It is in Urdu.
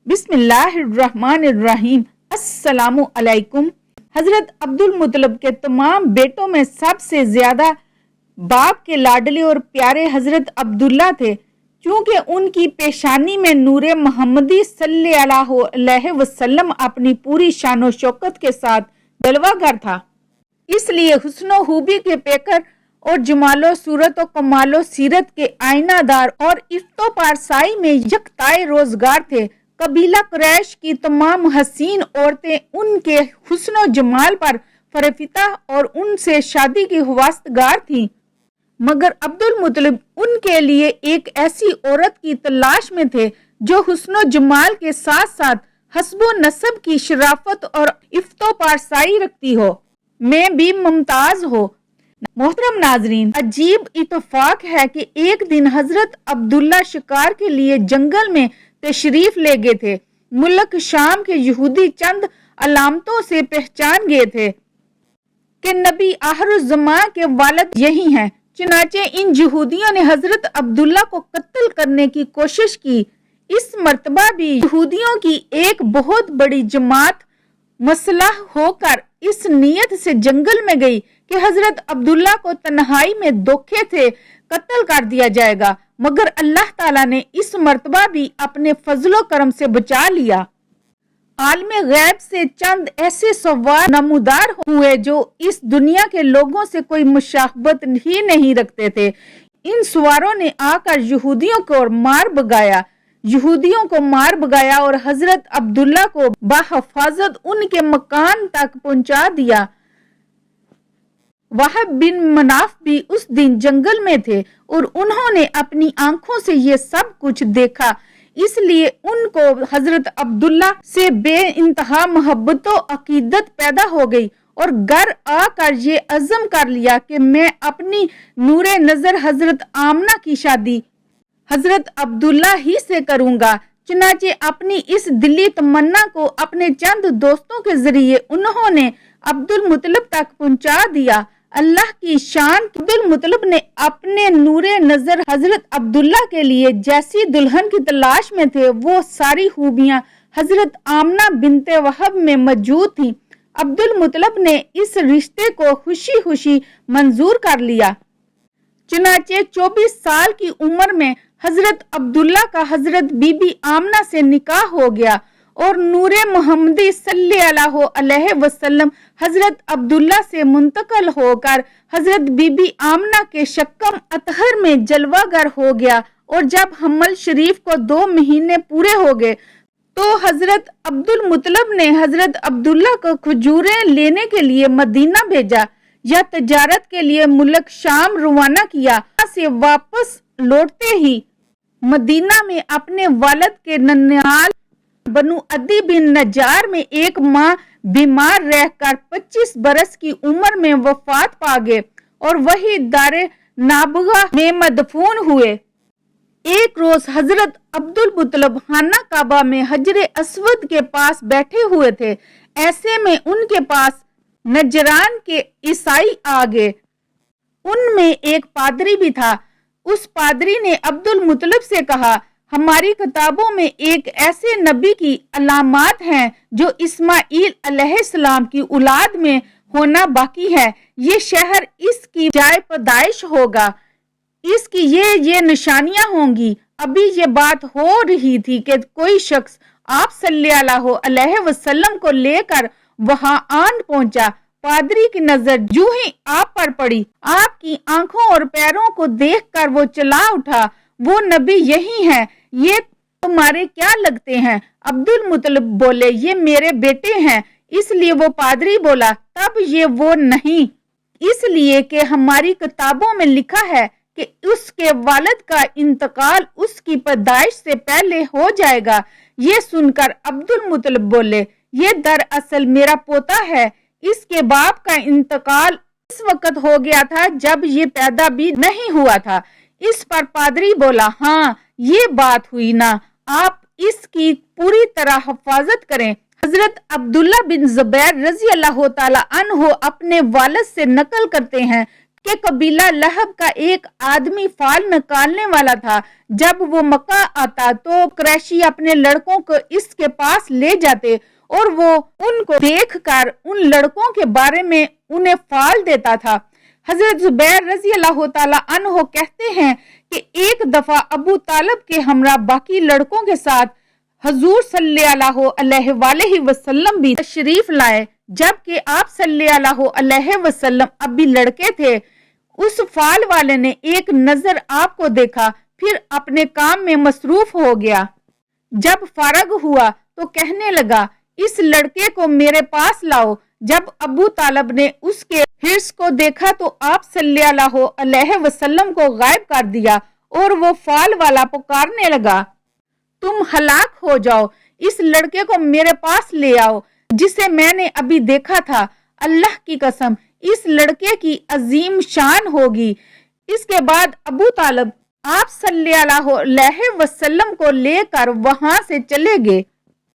بسم اللہ الرحمن الرحیم۔ السلام علیکم۔ حضرت عبد المطلب کے تمام بیٹوں میں سب سے زیادہ باپ کے لاڈلے اور پیارے حضرت عبداللہ تھے، چونکہ ان کی پیشانی میں نور محمدی صلی اللہ علیہ وسلم اپنی پوری شان و شوکت کے ساتھ جلوہ گر تھا، اس لیے حسن و خوبی کے پیکر اور جمال و صورت و کمال و سیرت کے آئینہ دار اور افت و پارسائی میں یکتائے روزگار تھے۔ قبیلہ قریش کی تمام حسین عورتیں ان کے حسن و جمال پر فرفتہ اور ان سے شادی کی خواستگار تھیں، مگر عبد المطلب ان کے لیے ایک ایسی عورت کی تلاش میں تھے جو حسن و جمال کے ساتھ ساتھ حسب و نسب کی شرافت اور افت و پارسائی رکھتی ہو، میں بھی ممتاز ہو۔ محترم ناظرین، عجیب اتفاق ہے کہ ایک دن حضرت عبداللہ شکار کے لیے جنگل میں تشریف لے گئے تھے۔ ملک شام کے یہودی چند علامتوں سے پہچان گئے تھے کہ نبی آخر الزمان کے والد یہی ہیں، چنانچہ ان یہودیوں نے حضرت عبداللہ کو قتل کرنے کی کوشش کی۔ اس مرتبہ بھی یہودیوں کی ایک بہت بڑی جماعت مسلح ہو کر اس نیت سے جنگل میں گئی کہ حضرت عبداللہ کو تنہائی میں دھوکے سے قتل کر دیا جائے گا، مگر اللہ تعالیٰ نے اس مرتبہ بھی اپنے فضل و کرم سے بچا لیا۔ عالم غیب سے چند ایسے سوار نمودار ہوئے جو اس دنیا کے لوگوں سے کوئی مشابہت ہی نہیں رکھتے تھے۔ ان سواروں نے آ کر یہودیوں کو مار بگایا اور حضرت عبداللہ کو بحفاظت ان کے مکان تک پہنچا دیا۔ وہب بن مناف بھی اس دن جنگل میں تھے اور انہوں نے اپنی آنکھوں سے یہ سب کچھ دیکھا، اس لیے ان کو حضرت عبداللہ سے بے انتہا محبت و عقیدت پیدا ہو گئی اور گھر آ کر یہ عزم کر لیا کہ میں اپنی نور نظر حضرت آمنہ کی شادی حضرت عبداللہ ہی سے کروں گا۔ چنانچہ اپنی اس دلی تمنا کو اپنے چند دوستوں کے ذریعے انہوں نے عبد المطلب تک پہنچا دیا۔ اللہ کی شان، عبد المطلب نے اپنے نور نظر حضرت عبداللہ کے لیے جیسی دلہن کی تلاش میں تھے، وہ ساری خوبیاں حضرت آمنہ بنت وہب میں موجود تھیں۔ عبد المطلب نے اس رشتے کو خوشی خوشی منظور کر لیا۔ چنانچہ 24 سال کی عمر میں حضرت عبداللہ کا حضرت بی بی آمنہ سے نکاح ہو گیا اور نور محمدی صلی اللہ علیہ وسلم حضرت عبداللہ سے منتقل ہو کر حضرت بی بی آمنہ کے شکم اطہر میں جلوہ گر ہو گیا، اور جب حمل شریف کو 2 مہینے پورے ہو گئے تو حضرت عبد المطلب نے حضرت عبداللہ کو کھجوریں لینے کے لیے مدینہ بھیجا یا تجارت کے لیے ملک شام روانہ کیا۔ سے واپس لوٹتے ہی مدینہ میں اپنے والد کے ننھال بنو عدی بن نجار میں ایک ماہ بیمار رہ کر 25 برس کی عمر میں وفات پا گئے اور وہی دار نابغہ میں مدفون ہوئے۔ ایک روز حضرت عبد المطلب خانہ کعبہ میں حجر اسود کے پاس بیٹھے ہوئے تھے، ایسے میں ان کے پاس نجران کے عیسائی آ گئے۔ ان میں ایک پادری بھی تھا۔ اس پادری نے عبد المطلب سے کہا، ہماری کتابوں میں ایک ایسے نبی کی علامات ہیں جو اسماعیل علیہ السلام کی اولاد میں ہونا باقی ہے، یہ شہر اس کی جائے پیدائش ہوگا، اس کی یہ نشانیاں ہوں گی۔ ابھی یہ بات ہو رہی تھی کہ کوئی شخص آپ صلی اللہ علیہ وسلم کو لے کر وہاں آن پہنچا۔ پادری کی نظر جو ہی آپ پر پڑی، آپ کی آنکھوں اور پیروں کو دیکھ کر وہ چلا اٹھا، وہ نبی یہی ہیں، یہ تمہارے کیا لگتے ہیں؟ عبد المطلب بولے، یہ میرے بیٹے ہیں۔ اس لیے وہ پادری بولا، تب یہ وہ نہیں، اس لیے کہ ہماری کتابوں میں لکھا ہے کہ اس کے والد کا انتقال اس کی پیدائش سے پہلے ہو جائے گا۔ یہ سن کر عبد المطلب بولے، یہ دراصل میرا پوتا ہے، اس کے باپ کا انتقال اس وقت ہو گیا تھا جب یہ پیدا بھی نہیں ہوا تھا۔ اس پر پادری بولا، ہاں یہ بات ہوئی نا، آپ اس کی پوری طرح حفاظت کریں۔ حضرت عبداللہ بن زبیر رضی اللہ تعالی عنہ اپنے والد سے نقل کرتے ہیں کہ قبیلہ لہب کا ایک آدمی فال نکالنے والا تھا۔ جب وہ مکہ آتا تو قریشی اپنے لڑکوں کو اس کے پاس لے جاتے اور وہ ان کو دیکھ کر ان لڑکوں کے بارے میں انہیں فال دیتا تھا۔ حضرت زبیر رضی اللہ تعالیٰ عنہ کہتے ہیں کہ ایک دفعہ ابو طالب کے ہمراہ باقی لڑکوں کے ساتھ حضور صلی اللہ علیہ وآلہ وسلم بھی تشریف لائے، جبکہ آپ صلی اللہ علیہ وسلم اب بھی لڑکے تھے۔ اس فال والے نے ایک نظر آپ کو دیکھا، پھر اپنے کام میں مصروف ہو گیا۔ جب فارغ ہوا تو کہنے لگا، اس لڑکے کو میرے پاس لاؤ۔ جب ابو طالب نے اس کے حرص کو دیکھا تو آپ صلی اللہ علیہ وسلم کو غائب کر دیا اور وہ فال والا پکارنے لگا، تم ہلاک ہو جاؤ، اس لڑکے کو میرے پاس لے آؤ جسے میں نے ابھی دیکھا تھا۔ اللہ کی قسم، اس لڑکے کی عظیم شان ہوگی۔ اس کے بعد ابو طالب آپ صلی اللہ علیہ وسلم کو لے کر وہاں سے چلے گئے۔